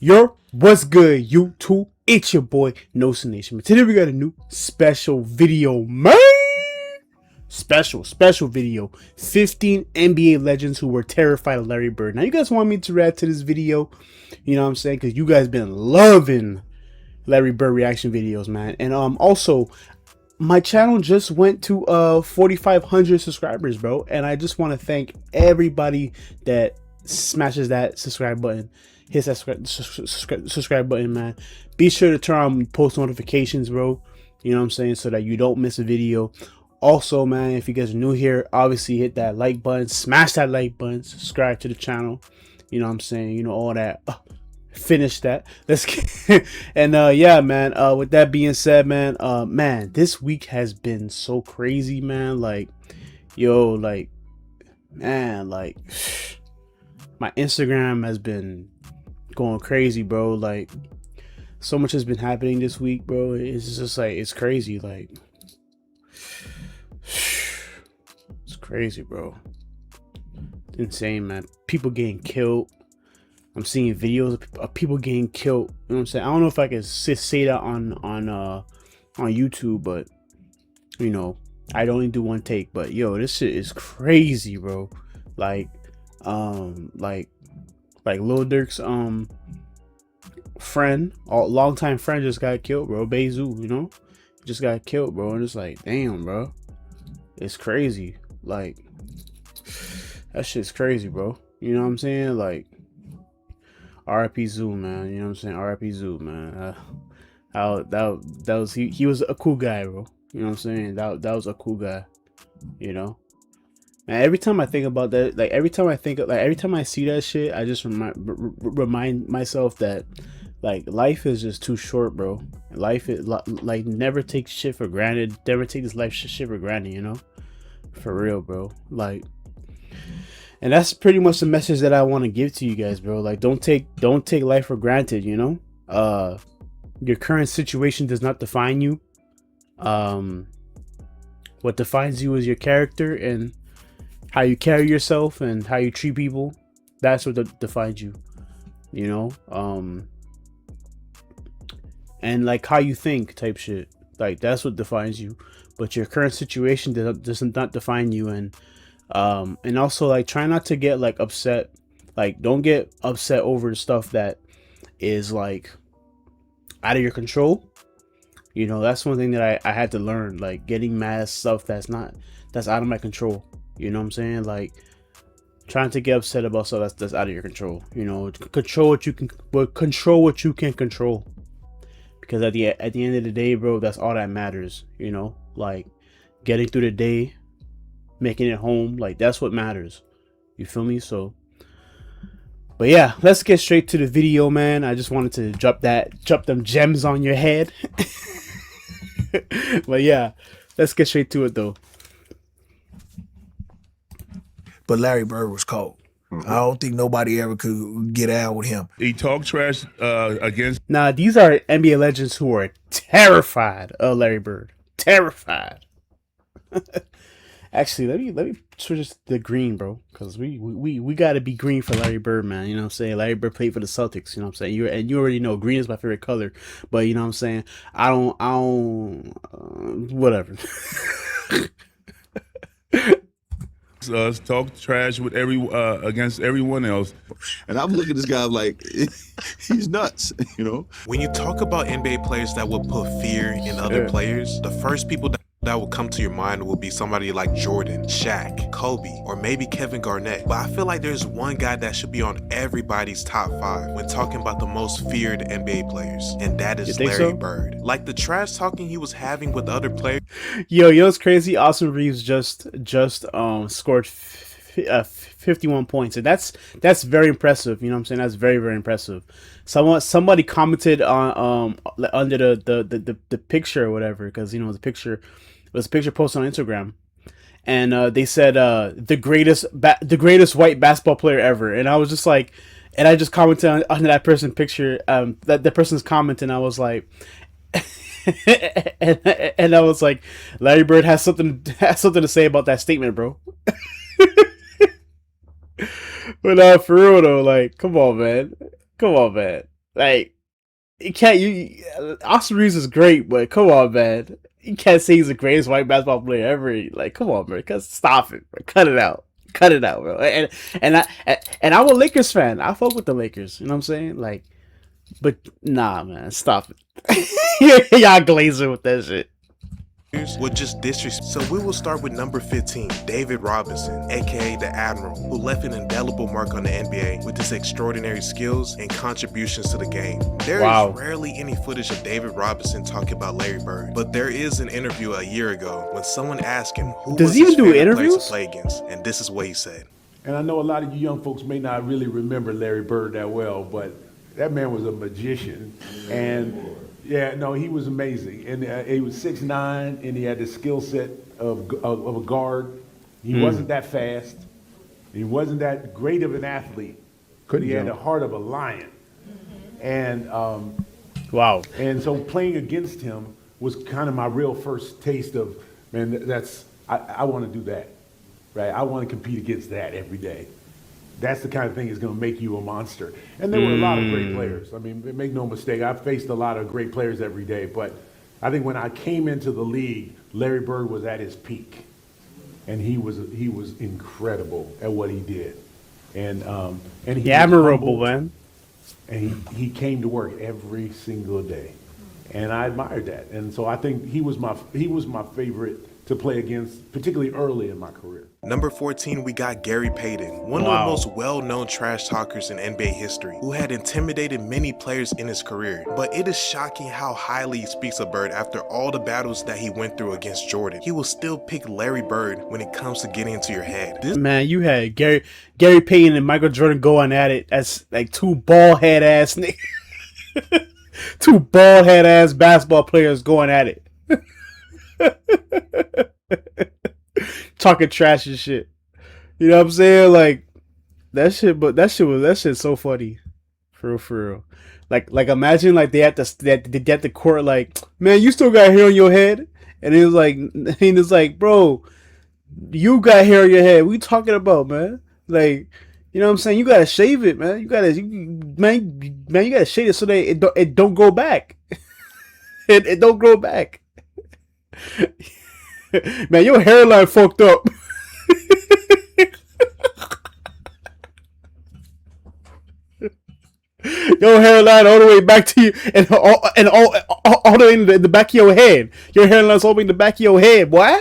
Yo, what's good, YouTube? It's your boy, NosaaNation. Today we got a new special video, man. Special video. 15 NBA legends who were terrified of Larry Bird. Now, you guys want me to react to this video? You know what I'm saying? Because you guys been loving Larry Bird reaction videos, man. And also, my channel just went to 4,500 subscribers, bro. And I just want to thank everybody that smashes that subscribe button. Hit that subscribe button, man. Be sure to turn on post notifications, bro. You know what I'm saying? So that you don't miss a video. Also, man, if you guys are new here, obviously hit that like button. Smash that like button. Subscribe to the channel. You know what I'm saying? You know, all that. Finish that. Let's get and yeah, man. With that being said, man, man, this week has been so crazy, man. Like, yo, like, man, like, my Instagram has been going crazy, bro. Like, so much has been happening this week, bro. It's just like, it's crazy. Like, it's crazy, bro. It's insane, man. People getting killed. I'm seeing videos of people getting killed. You know what I'm saying? I don't know if I can say that on YouTube, but you know, I'd only do one take. But yo, this shit is crazy, bro. Like Lil Durk's friend, longtime friend, just got killed, bro. Bezu, you know, just got killed, bro. And it's like, damn, bro, it's crazy. Like, that shit's crazy, bro. You know what I'm saying? Like, RIP Zoo, man. You know what I'm saying? RIP Zoo, man. That was he was a cool guy, bro. You know what I'm saying? That was a cool guy. You know. And every time I think about that, like every time I see that shit, I just remind myself that like life is just too short, bro. Life is like, never take shit for granted. Never take this life shit for granted, you know? For real, bro. Like, and that's pretty much the message that I want to give to you guys, bro. Like, don't take life for granted, you know? Your current situation does not define you. What defines you is your character and how you carry yourself and how you treat people. That's what defines you, you know? And like how you think type shit. Like, that's what defines you. But your current situation does not define you. And also, like, try not to get like upset. Like, don't get upset over stuff that is like out of your control. You know, that's one thing that I had to learn. Like, getting mad at stuff that's out of my control. You know what I'm saying? Like, trying to get upset about stuff that's out of your control. You know, control what you can, but control what you can control. Because at the end of the day, bro, that's all that matters. You know, like getting through the day, making it home, like that's what matters. You feel me? So, but yeah, let's get straight to the video, man. I just wanted to drop them gems on your head. But yeah, let's get straight to it though. But Larry Bird was cold. I don't think nobody ever could get out with him. He talked trash against. Nah, these are NBA legends who are terrified of Larry Bird. Terrified. Actually, let me switch this to green, bro, because we gotta be green for Larry Bird, man. You know what I'm saying? Larry Bird played for the Celtics. You know what I'm saying? You already know green is my favorite color, but you know what I'm saying? I don't whatever. Talk trash with against everyone else, and I'm looking at this guy like he's nuts, you know. When you talk about NBA players that would put fear in other players, the first people that will come to your mind will be somebody like Jordan, Shaq, Kobe, or maybe Kevin Garnett. But I feel like there's one guy that should be on everybody's top 5 when talking about the most feared NBA players, and that is Larry Bird. Like the trash talking he was having with other players. Yo, it's crazy. Austin Reeves just scored 51 points, and that's very impressive. You know what I'm saying? That's very, very impressive. Somebody commented on under the picture or whatever, because you know the picture was a picture posted on Instagram, and they said the greatest white basketball player ever, and I was just like, and I just commented on that person's picture, that person's comment, and I was like. and I was like, Larry Bird has something to say about that statement, bro. But for real though, like, come on, man. Like, you can't. Austin Reeves is great, but come on, man. You can't say he's the greatest white basketball player ever. Like, come on, man. Stop it. Bro. Cut it out. Cut it out, bro. And I'm a Lakers fan. I fuck with the Lakers. You know what I'm saying? Like, but nah, man. Stop it. Y'all glazing with that shit. Would just disrespect. So we will start with number 15, David Robinson, aka the Admiral, who left an indelible mark on the NBA with his extraordinary skills and contributions to the game. There is rarely any footage of David Robinson talking about Larry Bird, but there is an interview a year ago when someone asked him who was his favorite player to play against, and this is what he said. And I know a lot of you young folks may not really remember Larry Bird that well, but that man was a magician. And yeah, no, he was amazing. And he was 6'9", and he had the skill set of a guard. He wasn't that fast. He wasn't that great of an athlete. He had the heart of a lion. And wow. And so playing against him was kind of my real first taste of, man, I want to do that. Right? I want to compete against that every day. That's the kind of thing that's going to make you a monster. And there were a lot of great players. I mean, make no mistake, I've faced a lot of great players every day. But I think when I came into the league, Larry Bird was at his peak, and he was incredible at what he did. And he admirable, man. And he came to work every single day, and I admired that. And so I think he was my favorite to play against, particularly early in my career. Number 14, we got Gary Payton, one of the most well-known trash talkers in NBA history, who had intimidated many players in his career. But it is shocking how highly he speaks of Bird after all the battles that he went through against Jordan. He will still pick Larry Bird when it comes to getting into your head. Man, you had Gary Payton and Michael Jordan going at it as like two bald head ass niggas. Two bald head ass basketball players going at it. Talking trash and shit. You know what I'm saying? Like that shit's so funny. For real. Like imagine like they at the court like, man, you still got hair on your head? And it was like, bro, you got hair on your head. What you talking about, man? Like, you know what I'm saying? You gotta shave it, man. You gotta shave it so that it don't grow back. it don't grow back. Man, your hairline fucked up. Your hairline all the way back to you, and all the way in the back of your head. Your hairline's all the way in the back of your head, boy.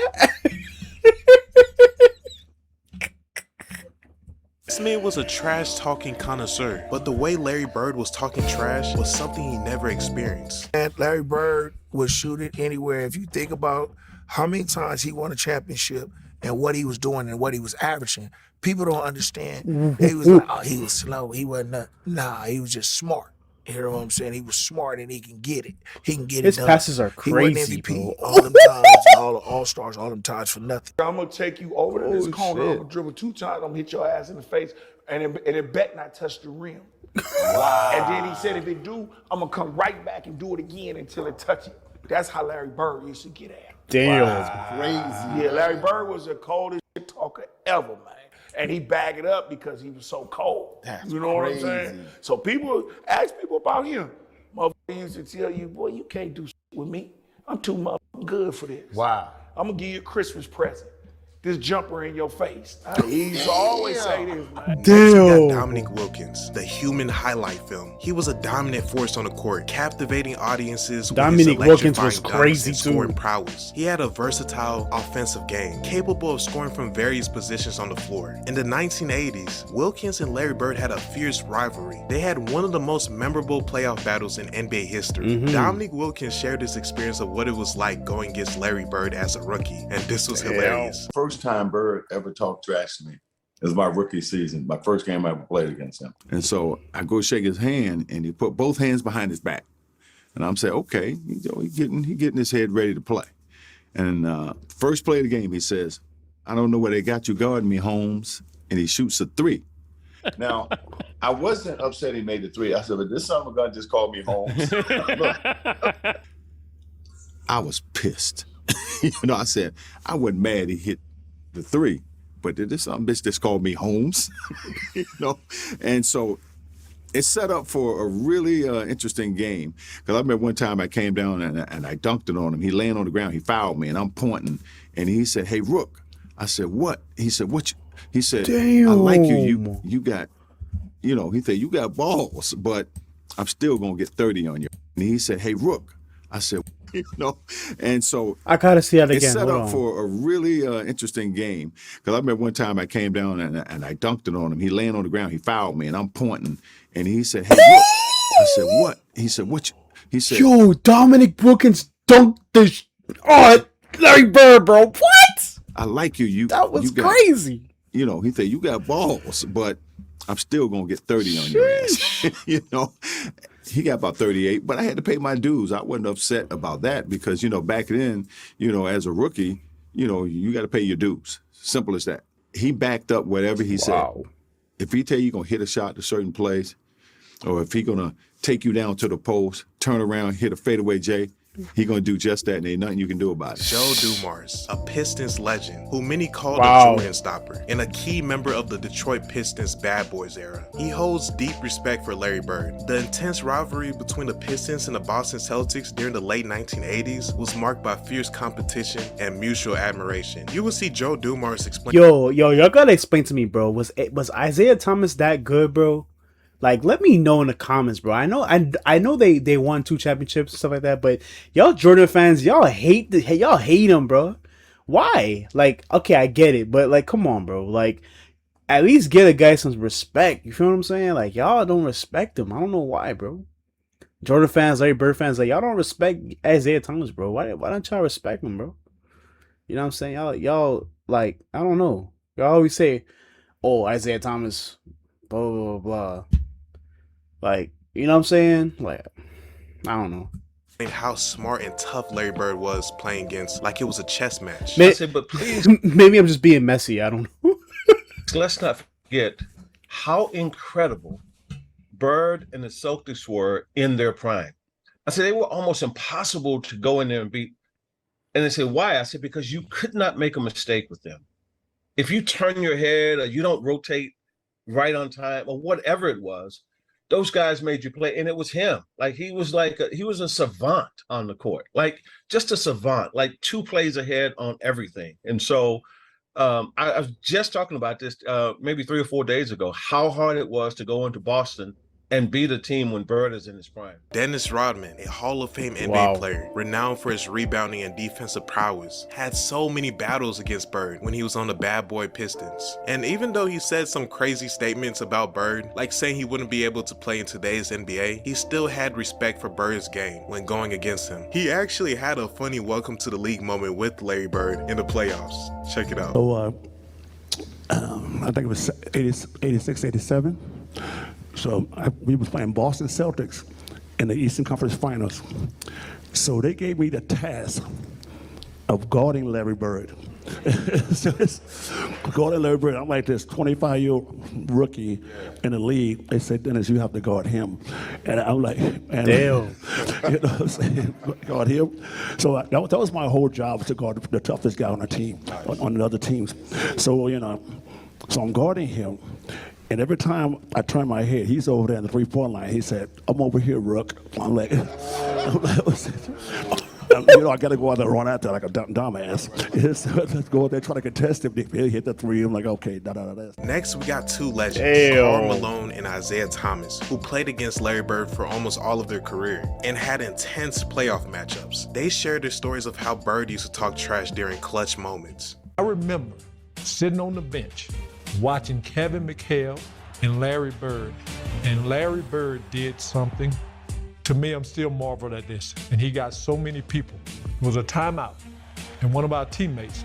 This man was a trash-talking connoisseur, but the way Larry Bird was talking trash was something he never experienced. And Larry Bird would shoot it anywhere. If you think about how many times he won a championship and what he was doing and what he was averaging, people don't understand. He was like, oh, he was slow. He wasn't. Nah, he was just smart. You know what I'm saying? He was smart and he can get it. He can get His it done. His passes are crazy, he wasn't MVP bro. all them times, all the All-Stars, all them times for nothing. I'm gonna take you over to this corner. I'm gonna dribble 2 times. I'm gonna hit your ass in the face, and it bet not touch the rim. Wow. And then he said, if it do, I'm gonna come right back and do it again until it touch it. That's how Larry Bird used to get at. Damn, that's crazy. Yeah, Larry Bird was the coldest shit talker ever, man. And he bagged it up because he was so cold. That's you know crazy. what I'm saying? So people ask people about him. Motherfucker used to tell you, boy, you can't do shit with me. I'm too motherfucking good for this. Wow. I'm gonna give you a Christmas present. This jumper in your face. He used to always say this, man. Next, we got Dominique Wilkins, the human highlight film. He was a dominant force on the court, captivating audiences with his Wilkins was electrifying crazy and scoring prowess. He had a versatile offensive game, capable of scoring from various positions on the floor. In the 1980s, Wilkins and Larry Bird had a fierce rivalry. They had one of the most memorable playoff battles in NBA history. Dominique Wilkins shared his experience of what it was like going against Larry Bird as a rookie, and this was hilarious. First time Bird ever talked trash to me. It was my rookie season, my first game I ever played against him. And so I go shake his hand, and he put both hands behind his back. And I'm saying, okay, he getting his head ready to play. And first play of the game, he says, I don't know where they got you guarding me, Holmes. And he shoots a 3. Now, I wasn't upset he made the 3. I said, but this son of a gun just called me Holmes. Look, I was pissed. I said, I wasn't mad he hit the 3, but this some bitch just called me Holmes. And so it's set up for a really interesting game. Because I remember one time I came down and I dunked it on him. He laying on the ground. He fouled me, and I'm pointing. And he said, "Hey, Rook." I said, "What?" He said, "What?" He said, Damn. "I like you. You got, he said, you got balls, but I'm still going to get 30 on you." And he said, "Hey, Rook." I said, and so I gotta see that again. it's set Hold up on. for a really interesting game. Because I remember one time I came down and I dunked it on him. He laying on the ground. He fouled me, and I'm pointing. And he said, "Hey, Rook." I said, "What?" He said, "What?" He said, Yo, Dominic Brookins dunked this. Oh, Larry Bird, bro. What? "I like you. That was you got, crazy. He said, "You got balls, but I'm still going to get 30 on your ass." He got about 38, but I had to pay my dues. I wasn't upset about that because, back then, as a rookie, you got to pay your dues. Simple as that. He backed up whatever he said. If he tell you going to hit a shot to a certain place, or if he going to take you down to the post, turn around, hit a fadeaway J, he going to do just that, and ain't nothing you can do about it. Joe Dumars, a Pistons legend who many called Wow. a Jordan stopper and a key member of the Detroit Pistons bad boys era. He holds deep respect for Larry Bird. The intense rivalry between the Pistons and the Boston Celtics during the late 1980s was marked by fierce competition and mutual admiration. You will see Joe Dumars explain. Yo, y'all gotta explain to me, bro. Was Isaiah Thomas that good, bro? Like, let me know in the comments, bro. I know they won 2 championships and stuff like that, but y'all Jordan fans, y'all hate him, bro. Why? Like, okay, I get it, but like, come on, bro. Like, at least get a guy some respect. You feel what I'm saying? Like, y'all don't respect him. I don't know why, bro. Jordan fans, Larry Bird fans, like, y'all don't respect Isaiah Thomas, bro. Why don't y'all respect him, bro? You know what I'm saying? Y'all like, I don't know. Y'all always say, "Oh, Isaiah Thomas, blah blah blah blah." Like, you know what I'm saying? Like, I don't know. How smart and tough Larry Bird was playing against, like it was a chess match. I said, but please, Maybe I'm just being messy. I don't know. let's not forget how incredible Bird and the Celtics were in their prime. I said they were almost impossible to go in there and beat. And they said, why? I said, because you could not make a mistake with them. If you turn your head or you don't rotate right on time or whatever it was, those guys made you play. And it was him. Like he was a savant on the court, like just a savant, like 2 plays ahead on everything. And so I was just talking about this maybe 3 or 4 days ago, how hard it was to go into Boston and beat a team when Bird is in his prime. Dennis Rodman, a Hall of Fame NBA player, renowned for his rebounding and defensive prowess, had so many battles against Bird when he was on the bad boy Pistons. And even though he said some crazy statements about Bird, like saying he wouldn't be able to play in today's NBA, he still had respect for Bird's game when going against him. He actually had a funny welcome to the league moment with Larry Bird in the playoffs. Check it out. So, I think it was 86, 87. So we was playing Boston Celtics in the Eastern Conference Finals. So they gave me the task of guarding Larry Bird. So it's guarding Larry Bird. I'm like this 25-year-old rookie in the league. They said, "Dennis, you have to guard him." And I'm like, damn. You know what I'm saying? Guard him. So that was my whole job, to guard the toughest guy on the team, on the other teams. So, so I'm guarding him. And every time I turn my head, he's over there in the 3-point line. He said, "I'm over here, Rook." I'm like, I got to go out there and run out there like a dumbass. Let's go out there, try to contest him. He'll hit the 3. I'm like, okay, Next, we got 2 legends, Karl Malone and Isaiah Thomas, who played against Larry Bird for almost all of their career and had intense playoff matchups. They shared their stories of how Bird used to talk trash during clutch moments. I remember sitting on the bench watching Kevin McHale and Larry Bird. And Larry Bird did something. To me, I'm still marveled at this. And he got so many people. It was a timeout. And one of our teammates,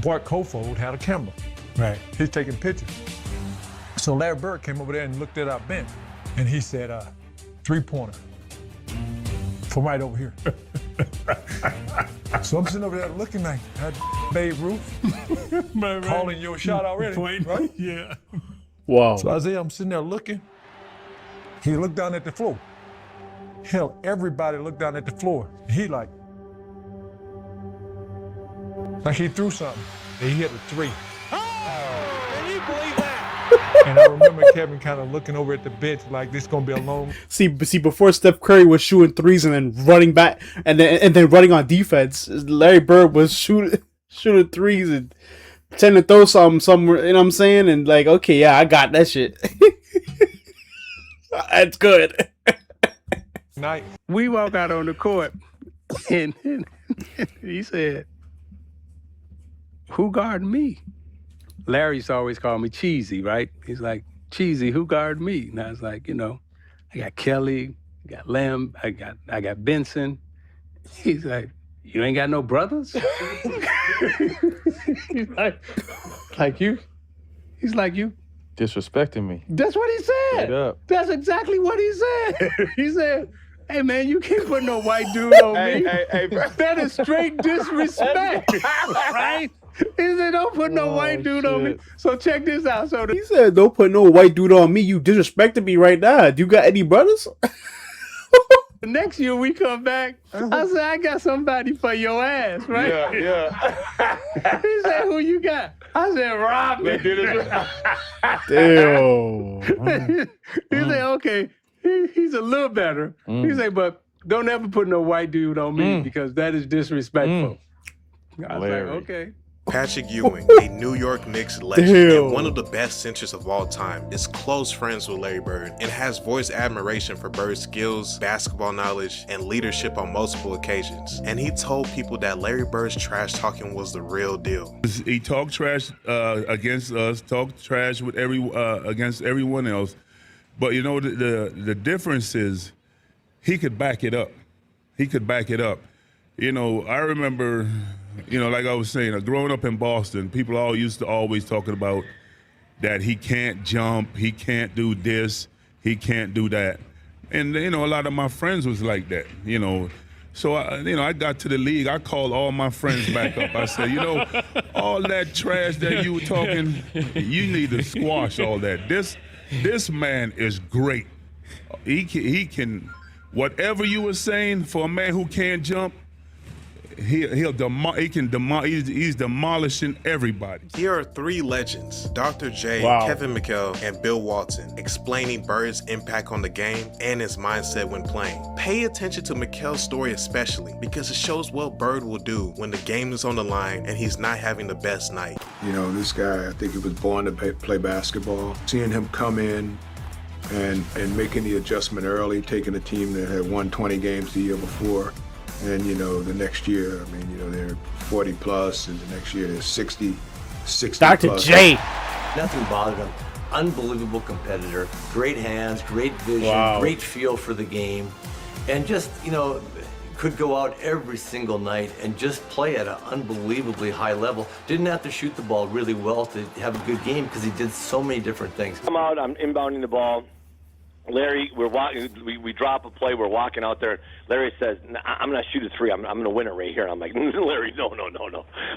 Bart Kofold, had a camera. Right. He's taking pictures. So Larry Bird came over there and looked at our bench. And he said, 3-pointer from right over here. So I'm sitting over there looking like that Babe Ruth calling your shot already, right? Yeah. Wow. So Isaiah, I'm sitting there looking. He looked down at the floor. Hell, everybody looked down at the floor. He like he threw something. And he hit a 3. Oh, can you believe that? And I remember Kevin kind of looking over at the bench like this gonna be a long. See, before Steph Curry was shooting threes and then running back and then running on defense, Larry Bird was shooting threes and pretending to throw somewhere. You know what I'm saying? And like, okay, yeah, I got that shit. That's good. night. We walk out on the court, and he said, "Who guarded me?" Larry used to always call me Cheesy, right? He's like, "Cheesy, who guarded me?" And I was like, I got Kelly, I got Lamb, I got Benson. He's like, "You ain't got no brothers?" He's like you? He's like you. Disrespecting me. That's what he said. Straight up. That's exactly what he said. He said, "Hey man, you can't put no white dude on me. That is straight disrespect." Right? He said, "Don't put no white dude on me." So check this out. So He said, "Don't put no white dude on me. You disrespecting me right now. Do you got any brothers?" the next year we come back, I said, "I got somebody for your ass," right? Yeah. He said, "Who you got?" I said, "Robin." Damn. He said, "Okay, he's a little better." He said, "But don't ever put no white dude on me because that is disrespectful." I was Larry. like, "Okay." Patrick Ewing, a New York Knicks legend Damn. and one of the best centers of all time, is close friends with Larry Bird and has voiced admiration for Bird's skills, basketball knowledge, and leadership on multiple occasions. And he told people that Larry Bird's trash talking was the real deal. He talked trash against us, talked trash with against everyone else. But you know, the difference is he could back it up. He could back it up. You know, I remember, like I was saying, growing up in Boston, people all used to always talking about that he can't jump, he can't do this, he can't do that. And, a lot of my friends was like that, So, I got to the league. I called all my friends back up. I said, all that trash that you were talking, you need to squash all that. This man is great. He can, whatever you were saying for a man who can't jump, he's demolishing everybody. Here are three legends, Dr. J, Wow. Kevin McHale, and Bill Walton, explaining Bird's impact on the game and his mindset when playing. Pay attention to McHale's story especially because it shows what Bird will do when the game is on the line and he's not having the best night. This guy, I think he was born to play basketball. Seeing him come in and making the adjustment early, taking a team that had won 20 games the year before, and the next year, they're 40 plus, and the next year they're 60 Dr. plus. J. Nothing bothered him. Unbelievable competitor, great hands, great vision, Wow. great feel for the game, and just, could go out every single night and just play at an unbelievably high level. Didn't have to shoot the ball really well to have a good game because he did so many different things. I'm out, I'm inbounding the ball. Larry, we drop a play, we're walking out there. Larry says, "I'm going to shoot a three. I'm going to win it right here." And I'm like, "Larry, no.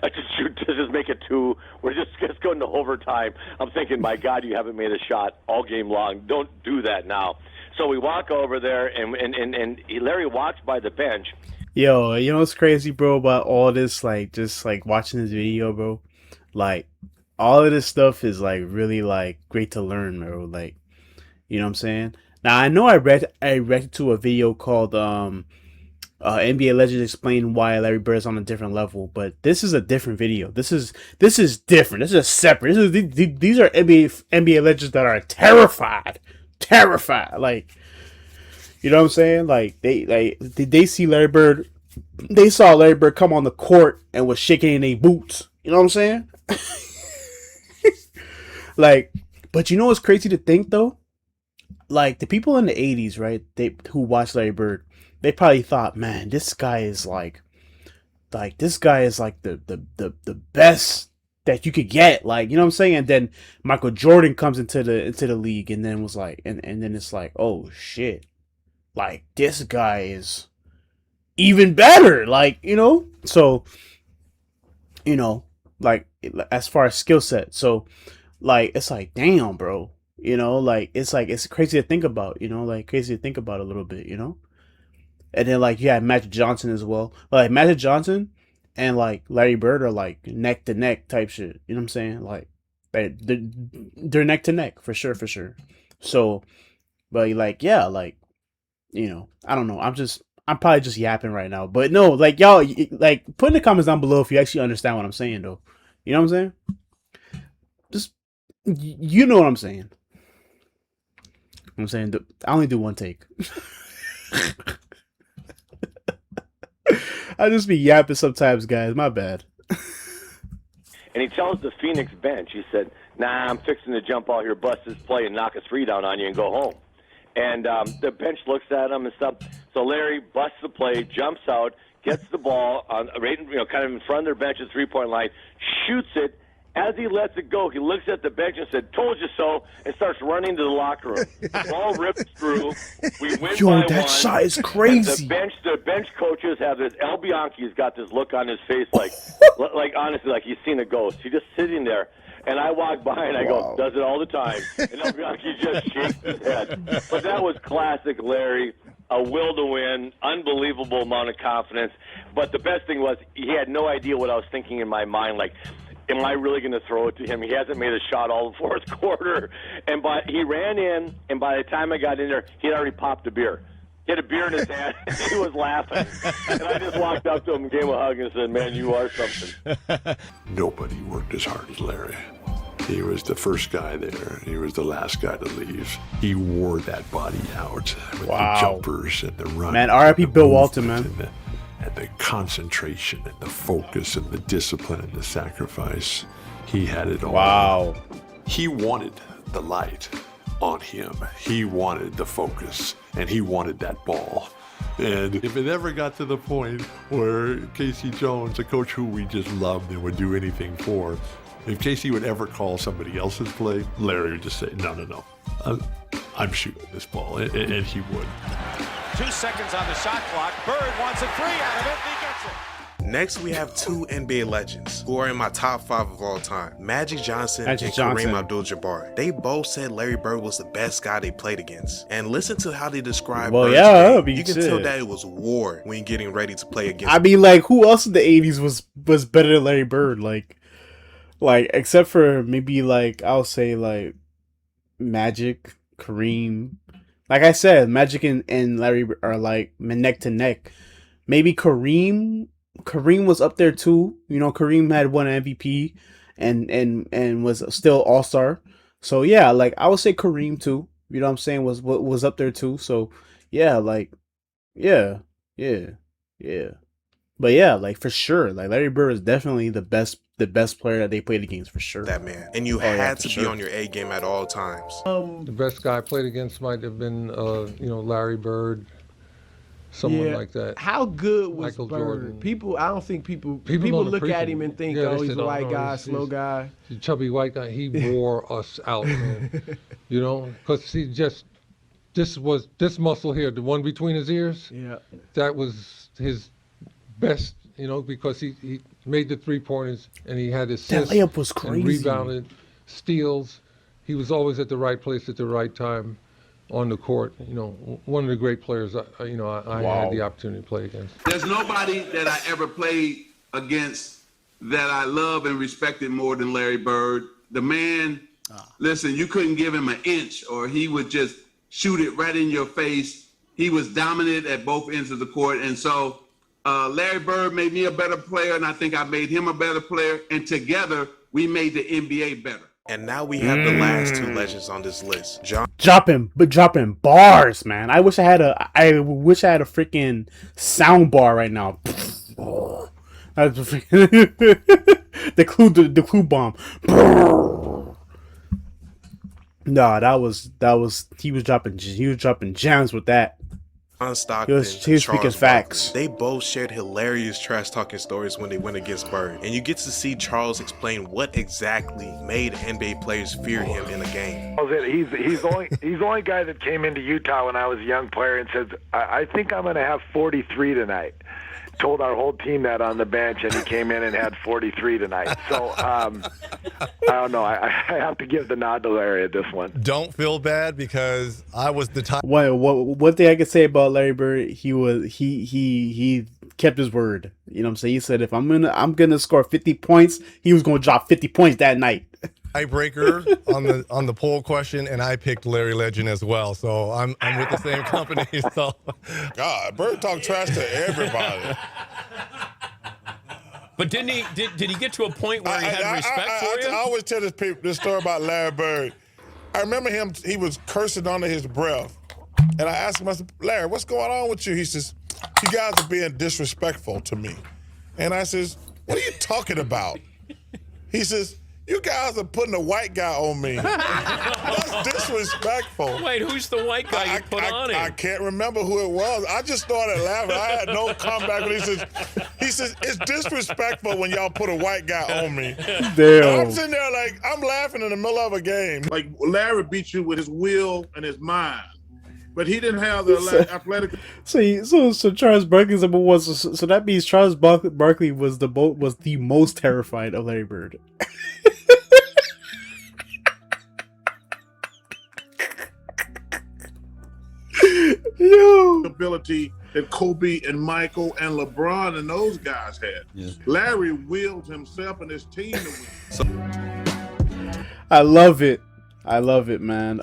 I just make it two. We're just going to overtime." I'm thinking, my God, you haven't made a shot all game long. Don't do that now. So we walk over there, and Larry walks by the bench. Yo, what's crazy, bro, about all this, like, just, like, watching this video, bro? Like, all of this stuff is, like, really, like, great to learn, bro. Like, you know what I'm saying? Now, I know I read to a video called NBA Legends Explain Why Larry Bird is on a different level, but this is a different video. This is different. This is separate. These are NBA Legends that are terrified. Like, you know what I'm saying? Like, they see Larry Bird. They saw Larry Bird come on the court and was shaking in their boots. You know what I'm saying? Like, but you know what's crazy to think though? Like, the people in the 80s, right? Who watched Larry Bird, they probably thought, man, this guy is like this guy is like the best that you could get. Like, you know what I'm saying? And then Michael Jordan comes into the league and then was like, and then it's like, oh shit. Like, this guy is even better. Like, so, like, as far as skill set. So, like, it's like, damn, bro. Like, it's crazy to think about, crazy to think about a little bit, And then, like, yeah, Magic Johnson as well. Like, Magic Johnson and, like, Larry Bird are, like, neck to neck type shit. You know what I'm saying? Like, Like they're neck to neck for sure, for sure. So, but like, yeah, like, you know, I don't know. I'm probably just yapping right now, but no, like y'all, like put in the comments down below if you actually understand what I'm saying, though. You know what I'm saying? Just you know what I'm saying. I'm saying I only do one take. I just be yapping sometimes, guys. My bad. And he tells the Phoenix bench, he said, "Nah, I'm fixing to jump out here, bust this play, and knock a three down on you and go home." And the bench looks at him and stuff. So Larry busts the play, jumps out, gets the ball on right, kind of in front of their bench at the 3-point line, shoots it. As he lets it go, he looks at the bench and said, "Told you so," and starts running to the locker room. The ball rips through. We win Yo, by that one. shot is crazy. The bench coaches have this. El Bianchi's got this look on his face, like honestly, like he's seen a ghost. He's just sitting there. And I walk by and I go, "Does it all the time." And El Bianchi just shakes his head. But that was classic Larry. A will to win, unbelievable amount of confidence. But the best thing was he had no idea what I was thinking in my mind. Like, am I really going to throw it to him? He hasn't made a shot all the fourth quarter. But he ran in, and by the time I got in there, he had already popped a beer. He had a beer in his hand, and he was laughing. And I just walked up to him and gave him a hug and said, "Man, you are something." Nobody worked as hard as Larry. He was the first guy there. He was the last guy to leave. He wore that body out with the jumpers and the run. Man, R.I.P. Bill Walton, man. And the concentration and the focus and the discipline and the sacrifice. He had it all. Wow. He wanted the light on him. He wanted the focus, and he wanted that ball. And if it ever got to the point where Casey Jones, a coach who we just loved and would do anything for, if Casey would ever call somebody else's play, Larry would just say, no, I'm shooting this ball, and he would. 2 seconds on the shot clock. Bird wants a three out of it, and he gets it. Next, we have two NBA legends who are in my top 5 of all time, Magic Johnson and Kareem Abdul-Jabbar. They both said Larry Bird was the best guy they played against. And listen to how they describe Bird's game. You can tell that it was war when you're getting ready to play against I mean, like, who else in the 80s was better than Larry Bird? Like, except for maybe, like, I'll say, like, Magic, Kareem. Like I said, Magic and Larry are, like, neck to neck. Maybe Kareem was up there, too. You know, Kareem had won MVP and was still All-Star. So, yeah, like, I would say Kareem, too. You know what I'm saying? Was up there, too. So, yeah, like, yeah. But yeah, like for sure, like Larry Bird is definitely the best player that they played against for sure. that man. And you had to be on your A game at all times. The best guy I played against might have been, Larry Bird, someone like that. How good was Michael Bird? Jordan. People, I don't think people don't look at appreciate him and think, they oh, he's said, a white guy, he's slow guy. a chubby white guy. He wore us out, man. You know, because he just, this muscle here, the one between his ears, that was his best, because he made the 3-pointers and he had assists. That layup was crazy. And rebounded, steals. He was always at the right place at the right time on the court. One of the great players I had the opportunity to play against. There's nobody that I ever played against that I love and respected more than Larry Bird. The man, listen, you couldn't give him an inch or he would just shoot it right in your face. He was dominant at both ends of the court. And so Larry Bird made me a better player, and I think I made him a better player. And together, we made the NBA better. And now we have the last two legends on this list. Dropping bars, man. I wish I had a freaking sound bar right now. That's the clue bomb. No, that was he was dropping gems with that. John Stockton, He was speaking Charles facts. Barkley. They both shared hilarious trash talking stories when they went against Bird. And you get to see Charles explain what exactly made NBA players fear him in a game. He's the only guy that came into Utah when I was a young player and said, I think I'm going to have 43 tonight. Told our whole team that on the bench, and he came in and had 43 tonight. So I don't know. I have to give the nod to Larry at this one. Don't feel bad because I was the type. One thing I could say about Larry Bird, he kept his word. You know what I'm saying? He said if I'm gonna score 50 points, he was gonna drop 50 points that night. tiebreaker on the poll question, and I picked Larry Legend as well. So I'm with the same company. So God, Bird talk trash to everybody. But didn't he? Did he get to a point where he had respect for you? I always tell this story about Larry Bird. I remember him. He was cursing under his breath, and I asked him, I said, Larry, what's going on with you? He says, you guys are being disrespectful to me. And I says, what are you talking about? He says, you guys are putting a white guy on me. That's disrespectful. Wait, who's the white guy you put on him? I can't remember who it was. I just started laughing. I had no comeback. But he says, it's disrespectful when y'all put a white guy on me. Damn. And I'm sitting there like, I'm laughing in the middle of a game. Like, Larry beat you with his will and his mind. But he didn't have the athletic. So Charles Barkley's number one. So that means Charles Barkley was the most terrified of Larry Bird. Yo, ability that Kobe and Michael and LeBron and those guys had. Yeah. Larry willed himself and his team to win. I love it, man.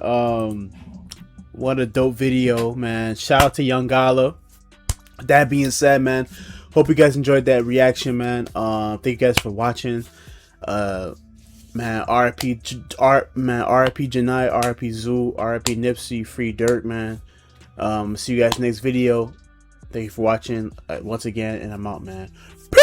What a dope video, man. Shout out to Young Gala. That being said, man, hope you guys enjoyed that reaction, man. Thank you guys for watching. Man, RIP Janai, RIP Zoo, RIP Nipsey, Free Dirt, man. See you guys next video. Thank you for watching once again, and I'm out, man. Peace.